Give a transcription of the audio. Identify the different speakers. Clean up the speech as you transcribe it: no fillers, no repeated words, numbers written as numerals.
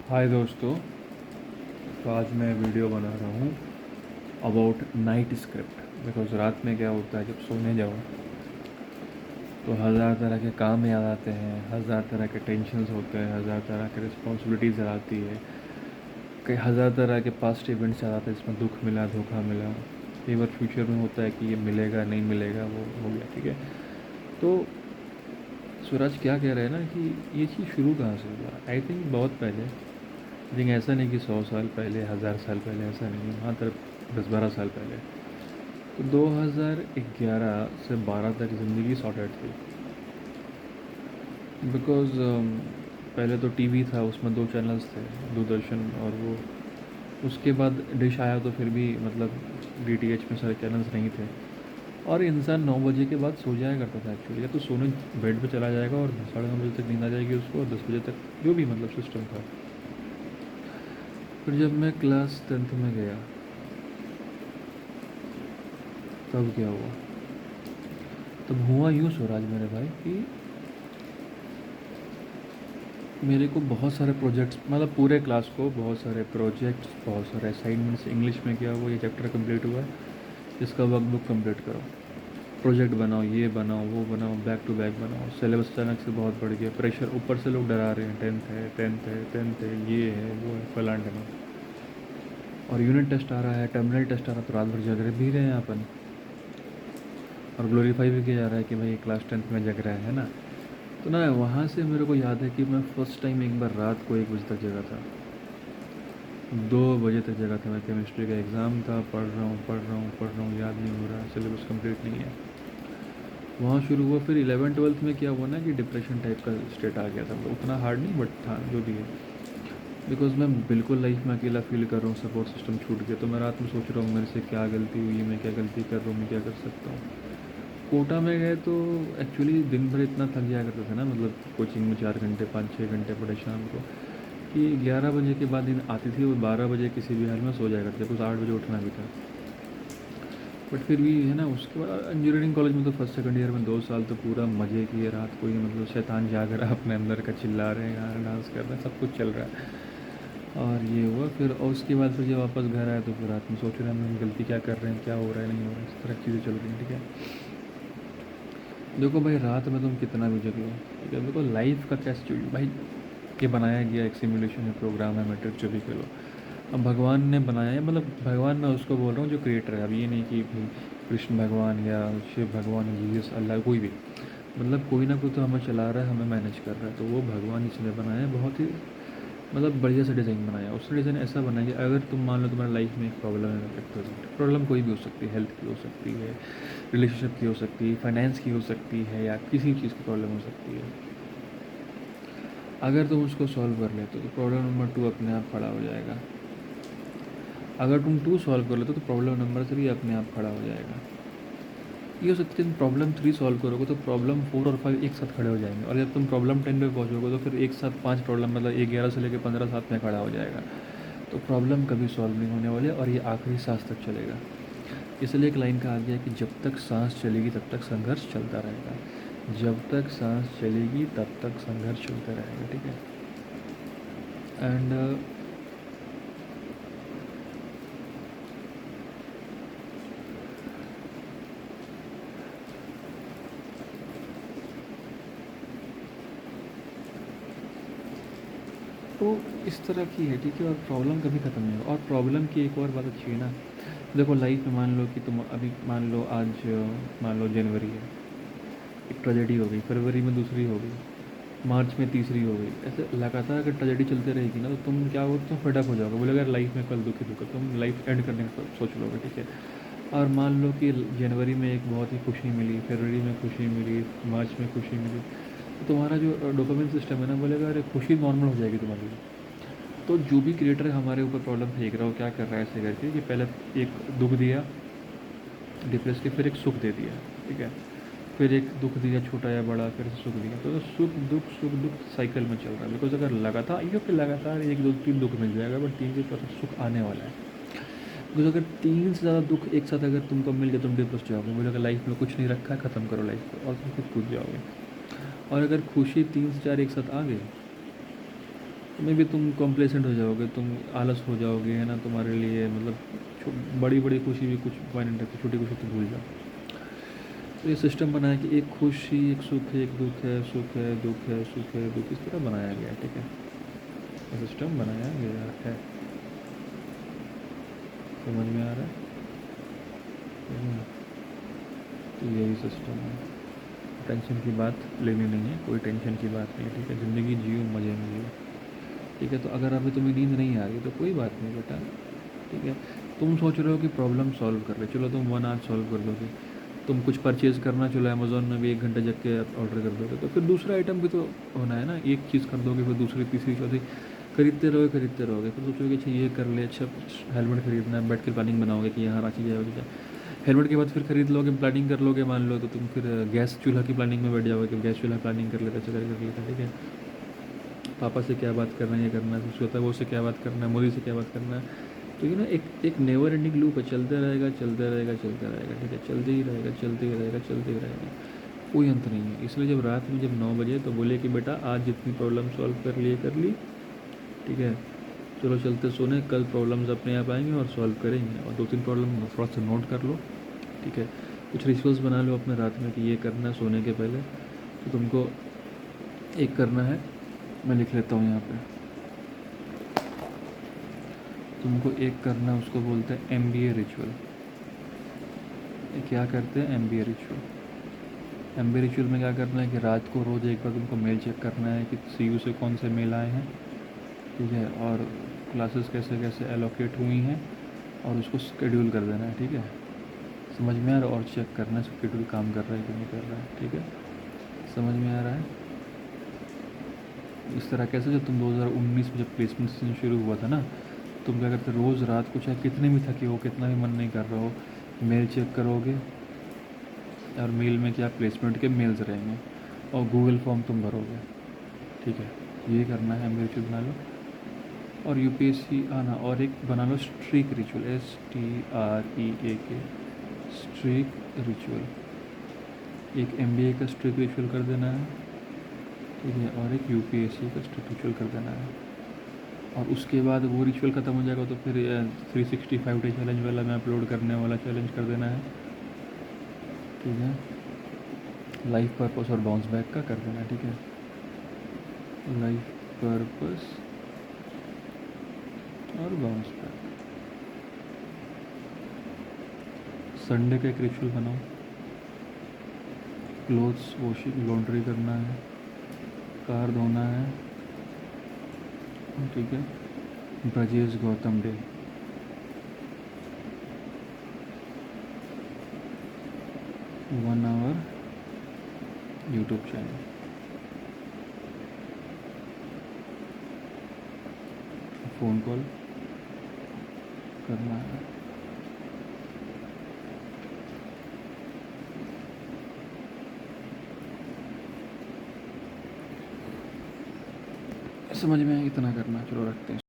Speaker 1: हाय दोस्तों। तो आज मैं वीडियो बना रहा हूँ अबाउट नाइट स्क्रिप्ट। बिकॉज रात में क्या होता है, जब सोने जाओ तो हज़ार तरह के काम याद आते हैं, हज़ार तरह के टेंशन्स होते हैं, हज़ार तरह के रिस्पॉन्सिबिलिटीज़ याद आती है, कई हज़ार तरह के पास्ट इवेंट्स याद आते हैं जिसमें दुख मिला, धोखा मिला। कई बार फ्यूचर में होता है कि ये मिलेगा नहीं मिलेगा, वो हो गया, ठीक है। तो सूरज क्या कह रहे हैं ना कि ये चीज़ शुरू कहाँ से हुआ, आई थिंक बहुत पहले। लेकिन ऐसा नहीं कि 100 साल पहले, 1000 साल पहले, ऐसा नहीं है, हाँ तरफ 10-12 साल पहले। तो 2011 से 12 तक ज़िंदगी सॉर्टेड थी। बिकॉज़ पहले तो टीवी था, उसमें 2 चैनल्स थे, दूरदर्शन और वो। उसके बाद डिश आया तो फिर भी मतलब डीटीएच में सारे चैनल्स नहीं थे। और इंसान 9 बजे के बाद सो जाया करता था एक्चुअली, या तो सोने बेड पे चला जाएगा और 9:30 बजे तक नींद आ जाएगी उसको, और 10 बजे तक जो भी मतलब सिस्टम था। फिर जब मैं क्लास 10th में गया तब क्या हुआ। तब हुआ यूँ स्वराज मेरे भाई कि मेरे को बहुत सारे प्रोजेक्ट्स, मतलब पूरे क्लास को बहुत सारे प्रोजेक्ट्स, बहुत सारे असाइनमेंट्स। इंग्लिश में क्या हुआ, ये चैप्टर कंप्लीट हुआ है, इसका वर्कबुक कंप्लीट करो, प्रोजेक्ट बनाओ, ये बनाओ, वो बनाओ, बैक टू बैक बनाओ। सिलेबस अचानक से बहुत बढ़ गया, प्रेशर ऊपर से लोग डरा रहे हैं, टेंथ है, ये है, वो है, फलान है। और यूनिट टेस्ट आ रहा है, टर्मिनल टेस्ट आ रहा है, तो रात भर जग रहे भी रहे हैं अपन। और ग्लोरीफाई भी किया जा रहा है कि भाई क्लास 10th में जग रहा है ना। तो ना वहाँ से मेरे को याद है कि मैं फ़र्स्ट टाइम एक बार रात को 1 बजे तक जगा था। 2 बजे तक जगा था मैं, केमिस्ट्री का एग्ज़ाम था, पढ़ रहा हूँ, याद नहीं हो रहा, सिलेबस कंप्लीट नहीं है। वहाँ शुरू हुआ। फिर 11th-12th में क्या हुआ ना कि डिप्रेशन टाइप का स्टेट आ गया था, मतलब उतना हार्ड नहीं बट था, जो भी है। बिकॉज़ मैं बिल्कुल लाइफ में अकेला फील कर रहा हूँ, सपोर्ट सिस्टम छूट गया। तो मैं रात में सोच रहा हूँ मेरे से क्या गलती हुई, मैं क्या गलती कर रहा हूँ, मैं क्या कर सकता हूँ। कोटा में गए तो एक्चुअली दिन भर इतना थक जाया करते थे ना, मतलब कोचिंग में 4 घंटे 5-6 घंटे पढ़े शाम को, कि 11 बजे के बाद नींद आती थी, और 12 बजे किसी भी हाल में सो जाया करते, कुछ 8 बजे उठना भी था। बट फिर भी है ना, उसके बाद इंजीनियरिंग कॉलेज में तो फर्स्ट सेकंड ईयर में 2 साल तो पूरा मज़े किए। रात को ही मतलब शैतान जाग रहा है अपने अंदर का, चिल्ला रहे हैं, गा रहे हैं, डांस कर रहे हैं, सब कुछ चल रहा है। और ये हुआ फिर, और उसके बाद फिर जब वापस घर आए तो फिर रात में सोच रहे हैं हम गलती क्या कर रहे हैं, क्या हो रहा है, नहीं हो रहा है, इस तरह चीज़ें चल रही हैं, ठीक है। देखो भाई, रात में तुम कितना भी जग लो, ठीक है। देखो लाइफ का क्या सिचुएशन भाई, ये बनाया गया एक सिमुलेशन है, प्रोग्राम है, मैट्रिक्स जो भी कह लो। अब भगवान ने बनाया है, मतलब भगवान मैं उसको बोल रहा हूँ जो क्रिएटर है। अब ये नहीं कि भाई कृष्ण भगवान या शिव भगवान, जीसस, अल्लाह, कोई भी, मतलब कोई ना कोई तो हमें चला रहा है, हमें मैनेज कर रहा है। तो वो भगवान जिसने बनाया है, बहुत ही मतलब बढ़िया सा डिज़ाइन बनाया। उसने डिज़ाइन ऐसा बनाया कि अगर तुम मान लो तुम्हारी लाइफ में एक प्रॉब्लम है, एक प्रेजेंट प्रॉब्लम कोई भी हो सकती है, हेल्थ की हो सकती है, रिलेशनशिप की हो सकती है, फाइनेंस की हो सकती है, या किसी चीज़ की प्रॉब्लम हो सकती है। अगर तुम उसको सॉल्व कर लेते हो तो प्रॉब्लम नंबर 2 अपने आप खड़ा हो जाएगा। अगर तुम 2 सॉल्व कर लेते हो तो प्रॉब्लम नंबर 3 अपने आप खड़ा हो जाएगा। ये हो सकता है तुम प्रॉब्लम 3 सॉल्व करोगे तो प्रॉब्लम 4 और 5 एक साथ खड़े हो जाएंगे, और जब तुम प्रॉब्लम 10 पे पहुँचोगे तो फिर एक साथ 5 प्रॉब्लम, मतलब एक 11 से लेकर 15 साथ में खड़ा हो जाएगा। तो प्रॉब्लम कभी सॉल्व नहीं होने वाली, और ये आखिरी सांस तक चलेगा। इसलिए एक लाइन कहा गया है कि जब तक सांस चलेगी तब तक संघर्ष चलता रहेगा। जब तक सांस चलेगी तब तक संघर्ष चलता रहेगा, ठीक है। एंड तो इस तरह की है, ठीक है। और प्रॉब्लम कभी ख़त्म नहीं होगा। और प्रॉब्लम की एक और बात अच्छी है ना, देखो लाइफ में मान लो कि तुम अभी मान लो आज, मान लो जनवरी है, एक ट्रेजेडी हो गई, फरवरी में दूसरी हो गई, मार्च में तीसरी हो गई। ऐसे लगातार अगर ट्रेजेडी चलते रहेगी ना तो तुम क्या हो, तुम फेडअप हो जाओगे, बोले अगर लाइफ में कल दुखी दुख है, तुम लाइफ एंड करने का सोच लोगे, ठीक है। और मान लो कि जनवरी में एक बहुत ही खुशी मिली, फरवरी में खुशी मिली, मार्च में खुशी मिली, तो तुम्हारा जो डोपामिन सिस्टम है ना बोलेगा अरे खुशी नॉर्मल हो जाएगी तुम्हारी। तो जो भी क्रिएटर हमारे ऊपर प्रॉब्लम फेंक रहा हो, क्या कर रहा है ऐसे करके कि पहले एक दुख दिया डिप्रेस के, फिर एक सुख दे दिया, ठीक है। फिर एक दुख दिया छोटा या बड़ा, फिर सुख दिया, तो सुख दुख साइकिल में चल रहा है। बिकॉज अगर लगातार ये कि लगातार 1 2 3 दुख मिल जाएगा, बट 3 से 4 सुख आने वाला है। बिकॉज अगर 3 से ज़्यादा दुख एक साथ अगर तुमको मिल गया तुम डिप्रेस जाओगे, बोले अगर लाइफ में कुछ नहीं रखा है, ख़त्म करो लाइफ को, और तुम खुद कूद जाओगे। और अगर खुशी 3 से 4 एक साथ आ गई तो मे भी तुम कॉम्प्लेसेंट हो जाओगे, तुम आलस हो जाओगे, है ना, तुम्हारे लिए मतलब बड़ी बड़ी खुशी भी कुछ पॉइंट नहीं रखती, छोटी खुशी तो भूल जाओ। तो ये सिस्टम बनाया कि एक खुशी, एक सुख है, एक दुख है, सुख है, दुख है, सुख है, दुख, इस तरह बनाया गया है, ठीक है, ये सिस्टम बनाया गया है। समझ में आ रहा है? हम्म, तो यही सिस्टम है। टेंशन की बात लेनी नहीं है, कोई टेंशन की बात नहीं है, ठीक है, ज़िंदगी जियो, मज़े में जियो, ठीक है। तो अगर अभी तुम्हें नींद नहीं आ रही तो कोई बात नहीं बेटा, ठीक है। तुम सोच रहे हो कि प्रॉब्लम सॉल्व कर ले, चलो तुम 1 आवर सॉल्व कर दोगे। तुम कुछ परचेज़ करना, चलो अमेज़ोन में भी 1 घंटा जग के ऑर्डर कर दोगे, तो फिर दूसरा आइटम भी तो होना है ना। एक चीज़ कर दोगे, फिर दूसरी, तीसरी, चौथी, खरीदते रहोगे, फिर सोचोगे अच्छा ये कर ले, अच्छा हेलमेट खरीदना है, बैठ के प्लानिंग बनाओगे कि यहाँ रांची जाओगे क्या। हेलमेट के बाद फिर खरीद लोगे, प्लानिंग कर लोगे, मान लो तो तुम फिर गैस चूल्हा की प्लानिंग में बैठ जाओगे कि गैस चूल्हा प्लानिंग कर लेते, अच्छा कर लेते, ठीक है। पापा से क्या बात करना है, ये करना है, श्वेता वो से क्या बात करना है, मोदी से क्या बात करना है। तो ये ना एक एक नेवर एंडिंग लूप है, चलते रहेगा, चलते रहेगा, चलते रहेगा, ठीक है, चलते ही रहेगा, चलते ही रहेगा, चलते ही रहेगा, कोई अंत नहीं है। इसलिए जब रात में जब 9 बजे तो बोले कि बेटा आज जितनी प्रॉब्लम सॉल्व कर ली, ठीक है, चलो चलते सोने, कल प्रॉब्लम्स अपने आप आएंगे और सॉल्व करेंगे। और 2-3 प्रॉब्लम थोड़ा सा नोट कर लो, ठीक है, कुछ रिचुअल्स बना लो अपने रात में कि ये करना है सोने के पहले। तो तुमको एक करना है, मैं लिख लेता हूँ यहाँ पे, तुमको एक करना है, उसको बोलते हैं MBA रिचुअल। क्या करते हैं MBA रिचुअल? MBA रिचुअल में क्या करना है कि रात को रोज़ एक बार तुमको मेल चेक करना है कि CU से कौन से मेल आए हैं, ठीक है, और क्लासेस कैसे कैसे एलोकेट हुई हैं, और उसको शेड्यूल कर देना है, ठीक है। समझ में आ रहा है? और चेक करना है शेड्यूल काम कर रहा है कि नहीं कर रहा है, ठीक है, समझ में आ रहा है? इस तरह कैसे, जब तुम 2019 में जब प्लेसमेंट सीजन शुरू हुआ था ना, तुम क्या करते, रोज़ रात को चाहे कितने भी थके हो, कितना भी मन नहीं कर रहा हो, मेल चेक करोगे, और मेल में क्या प्लेसमेंट के मेल्स रहेंगे, और गूगल फॉर्म तुम भरोगे, ठीक है। ये करना है, MBA रिचुअल बना लो। और UPSC आना, और एक बना लो streak ritual, STREAK, streak ritual. एक MBA का स्ट्रीक रिचुअल कर देना है, ठीक है, और एक UPSC का स्ट्रीक रिचुअल कर देना है। और उसके बाद वो रिचुअल ख़त्म हो जाएगा तो फिर 365 डे चैलेंज वाला मैं अपलोड करने वाला चैलेंज कर देना है, ठीक है। लाइफ पर्पस और बाउंस बैक का कर देना है, ठीक है, लाइफ पर्पस और बाउंस बैक। संडे का एक रिचुअल बनाओ, क्लोथ्स वॉशिंग, लॉन्ड्री करना है, कार धोना है, ठीक है। Brajesh Gautam day, 1 hour YouTube channel, phone call करना है। समझ में इतना करना, चलो रखते हैं।